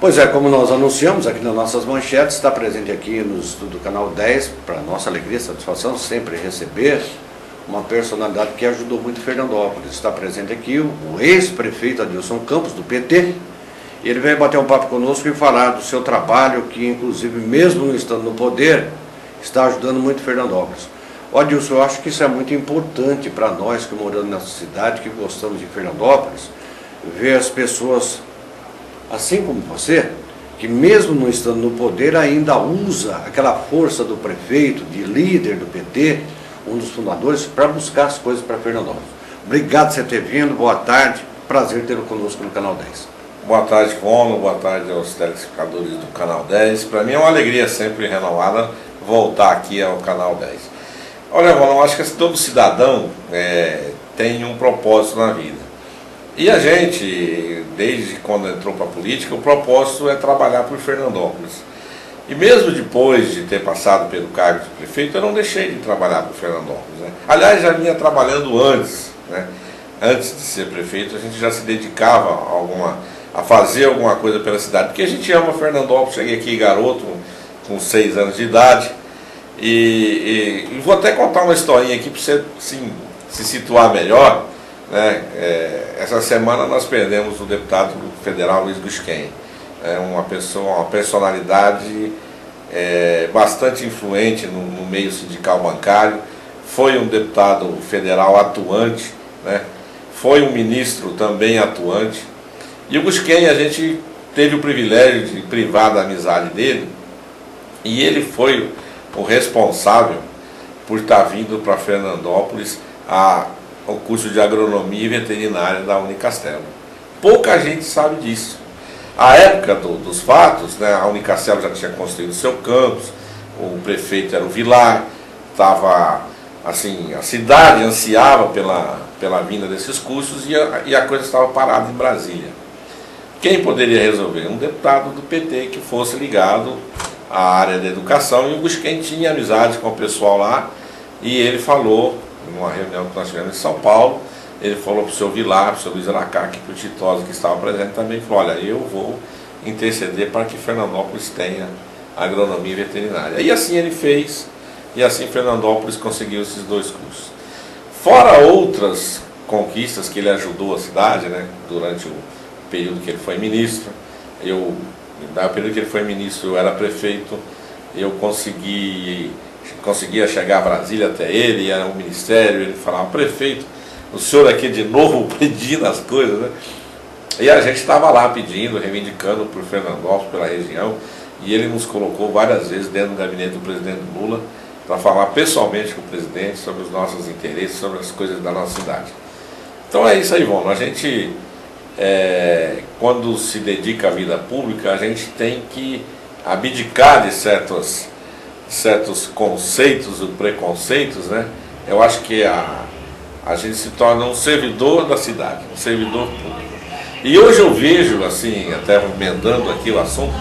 Pois é, como nós anunciamos aqui nas nossas manchetes, está presente aqui no estúdio do Canal 10, para nossa alegria e satisfação, sempre receber uma personalidade que ajudou muito Fernandópolis. Está presente aqui o ex-prefeito Adilson Campos, do PT. Ele vem bater um papo conosco e falar do seu trabalho, que inclusive, mesmo não estando no poder, está ajudando muito Fernandópolis. Ó, Adilson, eu acho que isso é muito importante para nós que moramos nessa cidade, que gostamos de Fernandópolis, ver as pessoas, assim como você, que mesmo não estando no poder, ainda usa aquela força do prefeito, de líder do PT, um dos fundadores, para buscar as coisas para Fernandópolis. Obrigado por você ter vindo, boa tarde, prazer tê-lo conosco no Canal 10. Boa tarde, Rono, boa tarde aos telespectadores do Canal 10. Para mim é uma alegria sempre renovada voltar aqui ao Canal 10. Olha, Rono, eu acho que todo cidadão tem um propósito na vida. E a gente, desde quando entrou para a política, o propósito é trabalhar por Fernandópolis. E mesmo depois de ter passado pelo cargo de prefeito, eu não deixei de trabalhar por Fernandópolis, né? Aliás, já vinha trabalhando antes, né? Antes de ser prefeito, a gente já se dedicava a fazer alguma coisa pela cidade, porque a gente ama Fernandópolis. Cheguei aqui garoto, com 6 anos de idade, e vou até contar uma historinha aqui para você se situar melhor, né? Essa semana nós perdemos o deputado federal Luiz Gusquem, uma personalidade bastante influente no meio sindical bancário, foi um deputado federal atuante, né? Foi um ministro também atuante, e o Gusquem, a gente teve o privilégio de privar da amizade dele, e ele foi o responsável por estar vindo para Fernandópolis o curso de agronomia e veterinária da Unicastelo. Pouca gente sabe disso. À época dos fatos, né, a Unicastelo já tinha construído seu campus, o prefeito era o Vilar, estava assim, a cidade ansiava pela vinda desses cursos e a coisa estava parada em Brasília. Quem poderia resolver? Um deputado do PT que fosse ligado à área da educação, e o Gusquem tinha amizade com o pessoal lá, e ele falou, numa reunião que nós tivemos em São Paulo, ele falou para o seu Vilar, para o seu Luiz Aracaque, para o Titosa, que estava presente também, falou: olha, eu vou interceder para que Fernandópolis tenha agronomia e veterinária. E assim ele fez, e assim Fernandópolis conseguiu esses 2 cursos. Fora outras conquistas que ele ajudou a cidade, né, durante o período que ele foi ministro. No período que ele foi ministro, eu era prefeito, eu conseguia chegar a Brasília até ele, era um ministério, ele falava: prefeito, o senhor aqui de novo pedindo as coisas, né? E a gente estava lá pedindo, reivindicando por Fernandópolis, pela região, e ele nos colocou várias vezes dentro do gabinete do presidente Lula para falar pessoalmente com o presidente sobre os nossos interesses, sobre as coisas da nossa cidade. Então é isso aí, Ivone. A gente, quando se dedica à vida pública, a gente tem que abdicar de certos conceitos e preconceitos, né? Eu acho que a gente se torna um servidor da cidade, um servidor público. E hoje eu vejo, assim, até emendando aqui o assunto,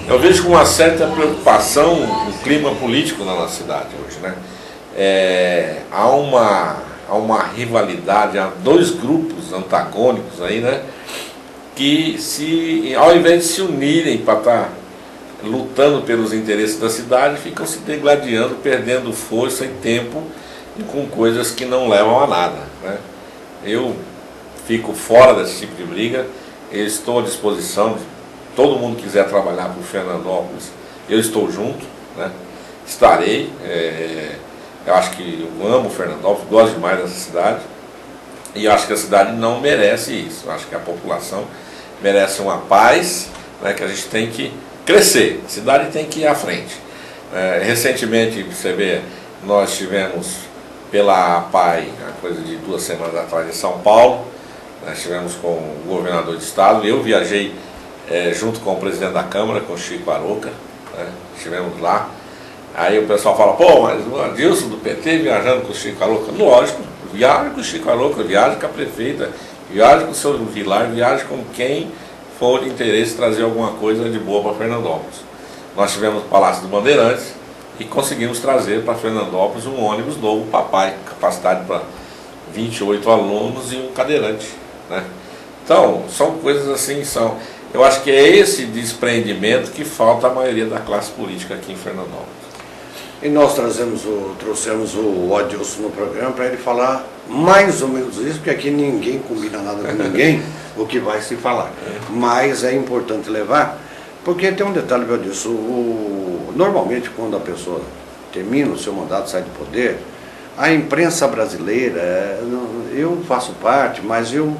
eu vejo com uma certa preocupação o clima político na nossa cidade hoje, né? Há uma rivalidade, há 2 grupos antagônicos aí, né? Que ao invés de se unirem para estar lutando pelos interesses da cidade, ficam se degladiando, perdendo força e tempo com coisas que não levam a nada, né? Eu fico fora desse tipo de briga, eu estou à disposição de todo mundo que quiser trabalhar por Fernandópolis, eu estou junto, né? Estarei, eu acho que eu amo Fernandópolis, gosto demais dessa cidade, e acho que a cidade não merece isso. Eu acho que a população merece uma paz, né, que a gente tem que crescer, a cidade tem que ir à frente. Recentemente, você vê, nós tivemos pela APAI, a coisa de 2 semanas atrás, em São Paulo, nós estivemos com o governador do estado, eu viajei junto com o presidente da Câmara, com o Chico Aroca, né, estivemos lá. Aí o pessoal fala: pô, mas o Adilson do PT viajando com o Chico Aroca. Lógico, viaja com o Chico Aroca, viaja com a prefeita, viaja com o seu Vilar, viaja com quem for de interesse trazer alguma coisa de boa para Fernandópolis. Nós tivemos o Palácio do Bandeirantes e conseguimos trazer para Fernandópolis um ônibus novo, papai, capacidade para 28 alunos e um cadeirante, né? Então, são coisas assim, Eu acho que é esse desprendimento que falta à maioria da classe política aqui em Fernandópolis. E nós trouxemos o Adilson no programa para ele falar mais ou menos isso, porque aqui ninguém combina nada com ninguém o que vai se falar. Mas é importante levar, porque tem um detalhe, viu, Adilson, normalmente quando a pessoa termina o seu mandato, sai do poder, a imprensa brasileira, eu faço parte, mas eu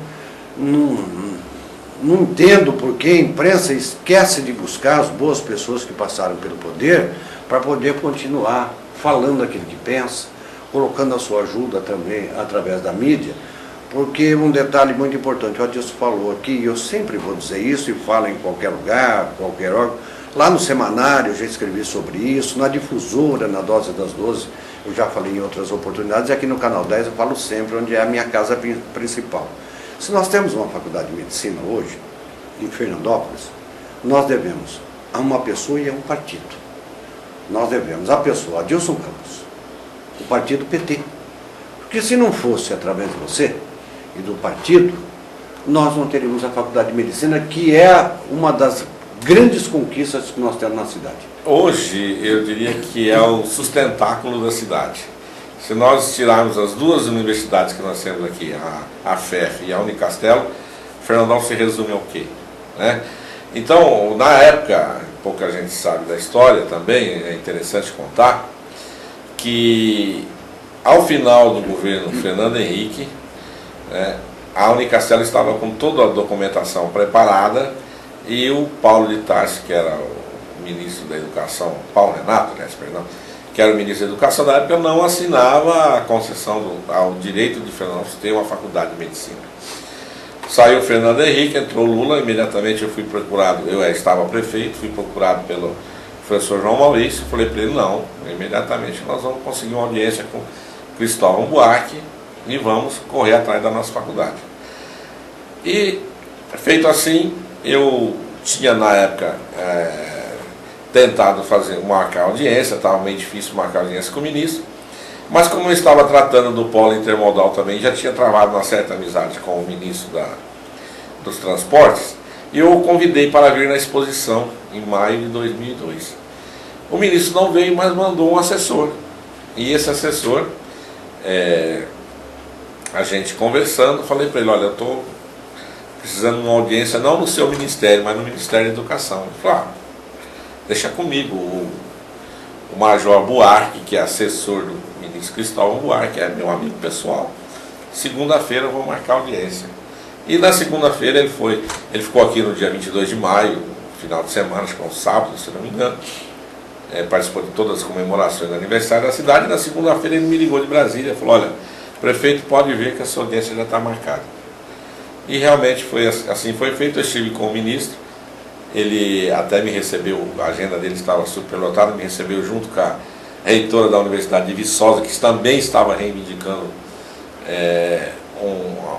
não entendo por que a imprensa esquece de buscar as boas pessoas que passaram pelo poder para poder continuar falando aquilo que pensa, colocando a sua ajuda também através da mídia, porque um detalhe muito importante, o Adilson falou aqui, e eu sempre vou dizer isso e falo em qualquer lugar, qualquer órgão, lá no semanário eu já escrevi sobre isso, na difusora, na Dose das 12, eu já falei em outras oportunidades, e aqui no Canal 10 eu falo sempre onde é a minha casa principal. Se nós temos uma faculdade de medicina hoje, em Fernandópolis, nós devemos a uma pessoa e a um partido. Nós devemos a pessoa, Adilson Campos, o partido PT. Porque se não fosse através de você e do partido, nós não teríamos a faculdade de medicina, que é uma das grandes conquistas que nós temos na cidade. Hoje, eu diria que é o sustentáculo da cidade. Se nós tirarmos as duas universidades que nós temos aqui, a FEF e a Unicastelo, Fernandópolis se resume ao quê? Né? Então, na época, pouca gente sabe da história também, é interessante contar, que ao final do governo Fernando Henrique, né, a Unicastelo estava com toda a documentação preparada e o Paulo de Tarso, que era o ministro da Educação, Paulo Renato, né, perdão, que era o ministro da Educação da época, não assinava a concessão ao direito de Fernandópolis ter uma faculdade de medicina. Saiu o Fernando Henrique, entrou Lula, imediatamente eu fui procurado, eu estava prefeito, fui procurado pelo professor João Maurício, falei para ele, não, imediatamente nós vamos conseguir uma audiência com Cristóvão Buarque e vamos correr atrás da nossa faculdade. E, feito assim, eu tinha na época tentado marcar audiência, estava meio difícil marcar audiência com o ministro, mas como eu estava tratando do polo intermodal também, já tinha travado uma certa amizade com o ministro dos transportes, e eu o convidei para vir na exposição em maio de 2002. O ministro não veio, mas mandou um assessor, e esse assessor, a gente conversando, falei para ele, olha, eu estou precisando de uma audiência, não no seu ministério, mas no Ministério da Educação. Ele falou, deixa comigo, o Major Buarque, que é assessor do ministro Cristóvão Buarque, é meu amigo pessoal. Segunda-feira eu vou marcar audiência. E na segunda-feira ele ficou aqui no dia 22 de maio, final de semana, acho que é um sábado, se não me engano, participou de todas as comemorações do aniversário da cidade, e na segunda-feira ele me ligou de Brasília e falou, olha, prefeito, pode vir que a sua audiência já está marcada. E realmente foi assim foi feito, eu estive com o ministro, ele até me recebeu, a agenda dele estava superlotada, me recebeu junto com a reitora da Universidade de Viçosa, que também estava reivindicando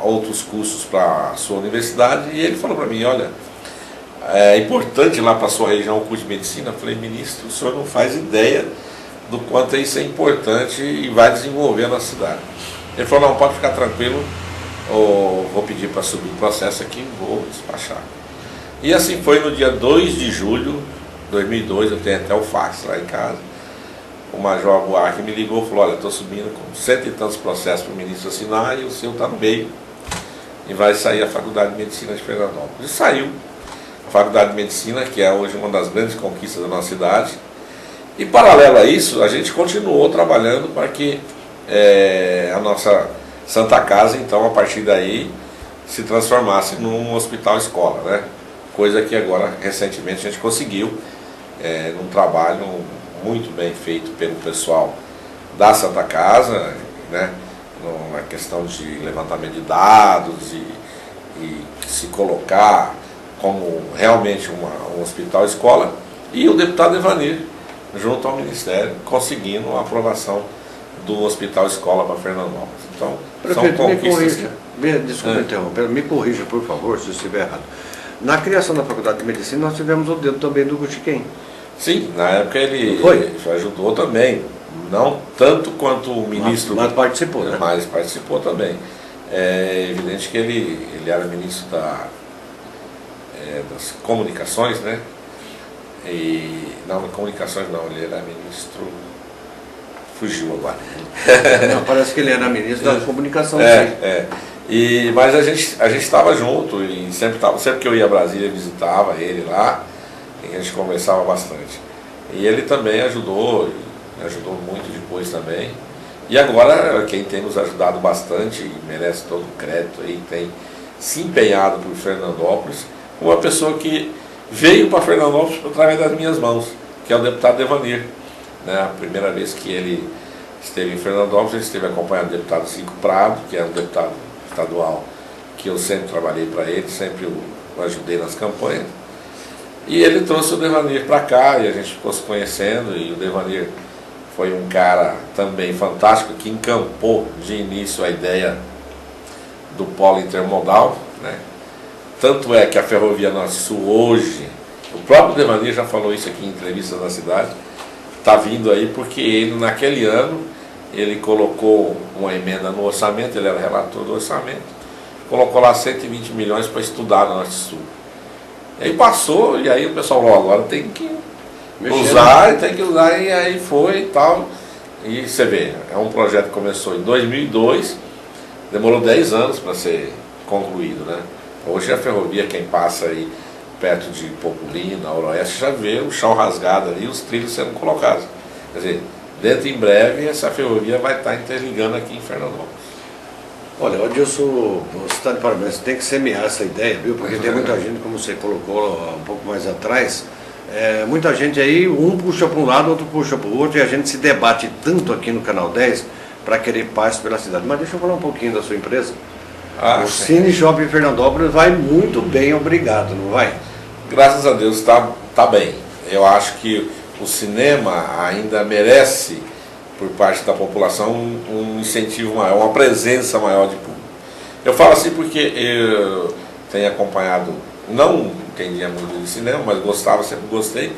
outros cursos para a sua universidade, e ele falou para mim, olha, é importante lá para a sua região o curso de medicina. Eu falei, ministro, o senhor não faz ideia do quanto isso é importante e vai desenvolver na cidade. Ele falou, não, pode ficar tranquilo, vou pedir para subir o processo aqui e vou despachar. E assim foi no dia 2 de julho de 2002, eu tenho até o fax lá em casa, o Major Buarque me ligou e falou, olha, estou subindo com 100 e tantos processos para o ministro assinar e o seu está no meio e vai sair a Faculdade de Medicina de Fernandópolis. E saiu a Faculdade de Medicina, que é hoje uma das grandes conquistas da nossa cidade, e paralelo a isso, a gente continuou trabalhando para que a nossa Santa Casa, então, a partir daí, se transformasse num hospital-escola, né? Coisa que agora, recentemente, a gente conseguiu, num trabalho muito bem feito pelo pessoal da Santa Casa, né? Na questão de levantamento de dados e se colocar como realmente um hospital-escola, e o deputado Evanir, junto ao Ministério, conseguindo a aprovação do hospital-escola para Fernandópolis. Então, prefeito, são conquistas. Desculpa interromper, me corrija, por favor, se eu estiver errado. Na criação da Faculdade de Medicina, nós tivemos o dedo também do Gutiquem. Sim, na época ele ajudou também, não tanto quanto o ministro. Mas participou, né? Mas participou também. É evidente que ele era ministro das comunicações, né? Não, comunicações não, ele era ministro, fugiu agora. Não, parece que ele era ministro da comunicação. Mas a gente estava junto e sempre que eu ia a Brasília visitava ele lá e a gente conversava bastante. E ele também ajudou, me ajudou muito depois também. E agora quem tem nos ajudado bastante e merece todo o crédito aí, tem se empenhado por Fernandópolis, uma pessoa que veio para Fernandópolis através das minhas mãos, que é o deputado Devanir. Né? A primeira vez que ele esteve em Fernandópolis, ele esteve acompanhado do deputado Zico Prado, que é um deputado estadual que eu sempre trabalhei para ele, sempre o ajudei nas campanhas. E ele trouxe o Devanir para cá e a gente ficou se conhecendo, e o Devanir foi um cara também fantástico que encampou de início a ideia do polo intermodal, né? Tanto é que a Ferrovia Norte-Sul hoje, o próprio Devanir já falou isso aqui em entrevistas na cidade, está vindo aí porque ele naquele ano, ele colocou uma emenda no orçamento, ele era relator do orçamento, colocou lá 120 milhões para estudar no Norte-Sul. E aí passou, e aí o pessoal falou, agora tem que usar, e aí foi e tal. E você vê, é um projeto que começou em 2002, demorou 10 anos para ser concluído, né? Hoje a ferrovia, quem passa aí perto de Populina, Oroeste, já vê o chão rasgado ali, os trilhos sendo colocados. Quer dizer, dentro em breve essa ferrovia vai estar interligando aqui em Fernandópolis. Olha, Adilson, você está de parabéns, você tem que semear essa ideia, viu? Porque tem muita gente, como você colocou um pouco mais atrás, muita gente aí, um puxa para um lado, outro puxa para o outro, e a gente se debate tanto aqui no Canal 10 para querer paz pela cidade. Mas deixa eu falar um pouquinho da sua empresa. O Cine Shopping Fernandópolis vai muito bem, obrigado, não vai? Graças a Deus está bem. Eu acho que o cinema ainda merece, por parte da população, um incentivo maior, uma presença maior de público. Eu falo assim porque eu tenho acompanhado, não entendia muito de cinema, mas gostava, sempre gostei.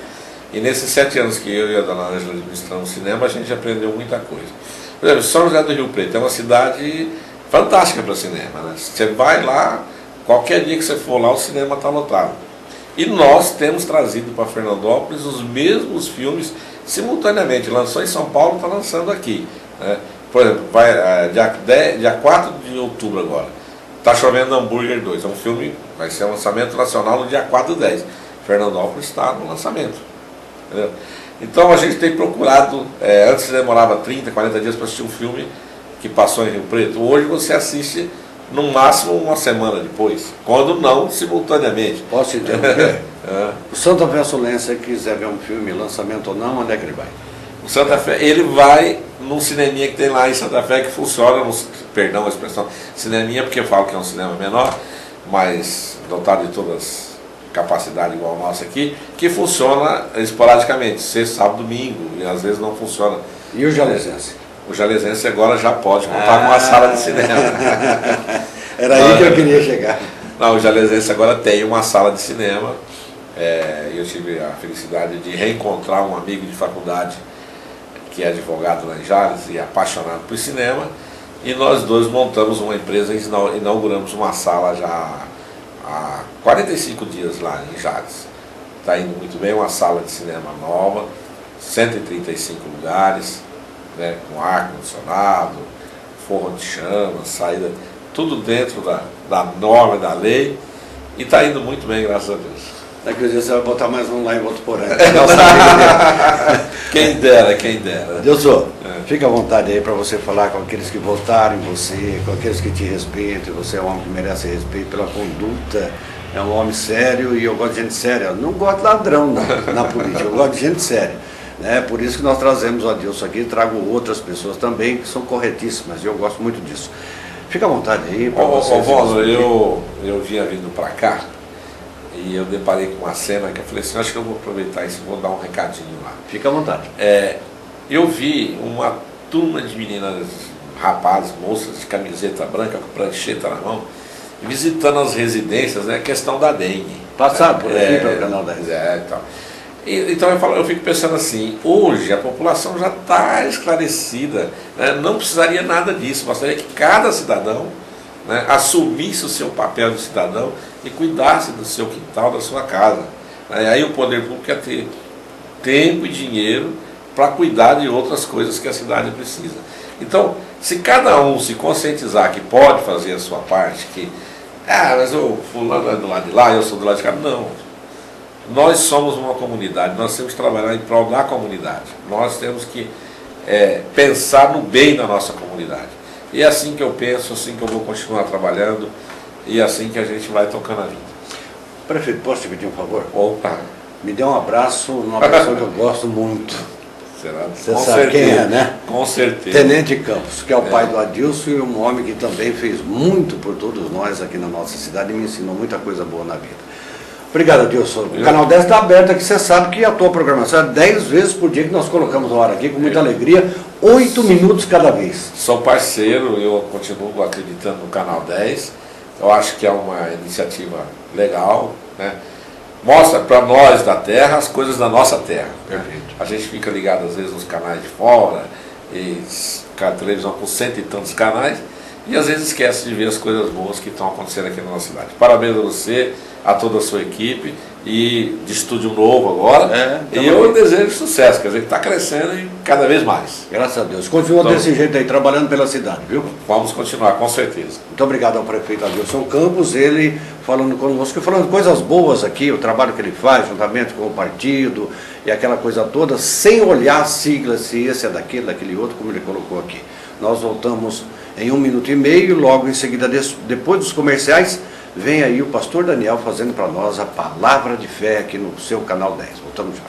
E nesses 7 anos que eu e a dona Ângela administramos cinema, a gente aprendeu muita coisa. Por exemplo, São José do Rio Preto é uma cidade fantástica para cinema, né? Você vai lá, qualquer dia que você for lá, o cinema está lotado. E nós temos trazido para Fernandópolis os mesmos filmes simultaneamente. Lançou em São Paulo, está lançando aqui, né? Por exemplo, dia 4 de outubro agora, Tá Chovendo Hambúrguer 2. É um filme, vai ser um lançamento nacional no dia 4/10. Fernandópolis está no lançamento. Entendeu? Então a gente tem procurado, antes demorava 30, 40 dias para assistir um filme que passou em Rio Preto. Hoje você assiste no máximo uma semana depois, quando não simultaneamente. Posso te interromper? O Santa Fé Solense, se quiser ver um filme, lançamento ou não, onde é que ele vai? O Santa Fé, ele vai num cineminha que tem lá em Santa Fé, que funciona, perdão a expressão, cineminha, porque eu falo que é um cinema menor, mas dotado de todas as capacidades igual a nossa aqui, que funciona esporadicamente, sexta, sábado, domingo, e às vezes não funciona. E o Jalesense? O Jalesense agora já pode contar com uma sala de cinema. Era aí que eu queria chegar. Não, o Jalesense agora tem uma sala de cinema. Eu tive a felicidade de reencontrar um amigo de faculdade que é advogado lá em Jales e apaixonado por cinema, e nós dois montamos uma empresa e inauguramos uma sala já há 45 dias lá em Jales. Está indo muito bem, uma sala de cinema nova, 135 lugares, né, com ar-condicionado, forro de chama, saída, tudo dentro da norma, da lei, e está indo muito bem, graças a Deus. Daqui a dia você vai botar mais um lá em Votuporã. Quem dera, quem dera. Adilson, fica à vontade aí para você falar com aqueles que votaram em você, com aqueles que te respeitam. Você é um homem que merece respeito pela conduta, é um homem sério, e eu gosto de gente séria. Eu não gosto de ladrão na política, eu gosto de gente séria. Por isso que nós trazemos o Adilson aqui, trago outras pessoas também que são corretíssimas, e eu gosto muito disso. Fica à vontade aí. Vono, eu vinha vindo para cá, e eu deparei com uma cena que eu falei assim, acho que eu vou aproveitar isso e vou dar um recadinho lá. Fica à vontade. Eu vi uma turma de meninas, rapazes, moças de camiseta branca com prancheta na mão, visitando as residências, né, questão da dengue. Passaram por aqui pelo Canal 10. Então. Então eu fico pensando assim, hoje a população já está esclarecida, né, não precisaria nada disso, bastaria que cada cidadão, né, assumisse o seu papel de cidadão e cuidasse do seu quintal, da sua casa. Aí o poder público quer ter tempo e dinheiro para cuidar de outras coisas que a cidade precisa. Então, se cada um se conscientizar que pode fazer a sua parte, que, mas o fulano é do lado de lá, eu sou do lado de cá, não. Nós somos uma comunidade, nós temos que trabalhar em prol da comunidade. Nós temos que pensar no bem da nossa comunidade. E é assim que eu penso, assim que eu vou continuar trabalhando, e é assim que a gente vai tocando a vida. Prefeito, posso te pedir um favor? Opa! Me dê um abraço, uma pessoa que eu gosto muito. Será? Você sabe quem é, né? Com certeza. Tenente Campos, que é o pai do Adilson e um homem que também fez muito por todos nós aqui na nossa cidade e me ensinou muita coisa boa na vida. Obrigado, Adilson. O Canal 10 está aberto aqui, você sabe que a tua programação é 10 vezes por dia que nós colocamos no ar aqui com muita alegria, 8 minutos cada vez. Sou parceiro, eu continuo acreditando no Canal 10, eu acho que é uma iniciativa legal, né? Mostra para nós da terra as coisas da nossa terra. Perfeito. A gente fica ligado às vezes nos canais de fora, e a televisão com 100 e tantos canais, e às vezes esquece de ver as coisas boas que estão acontecendo aqui na nossa cidade. Parabéns a você, a toda a sua equipe, e de estúdio novo agora. E eu desejo sucesso, quer dizer que está crescendo e cada vez mais. Graças a Deus. Continua então, desse jeito aí, trabalhando pela cidade, viu? Vamos continuar, com certeza. Muito obrigado ao prefeito Adilson Campos, ele falando conosco, falando coisas boas aqui, o trabalho que ele faz, juntamente com o partido e aquela coisa toda, sem olhar a sigla, se esse é daquele outro, como ele colocou aqui. Nós voltamos em 1 minuto e meio, logo em seguida, depois dos comerciais, vem aí o pastor Daniel fazendo para nós a palavra de fé aqui no seu Canal 10. Voltamos já.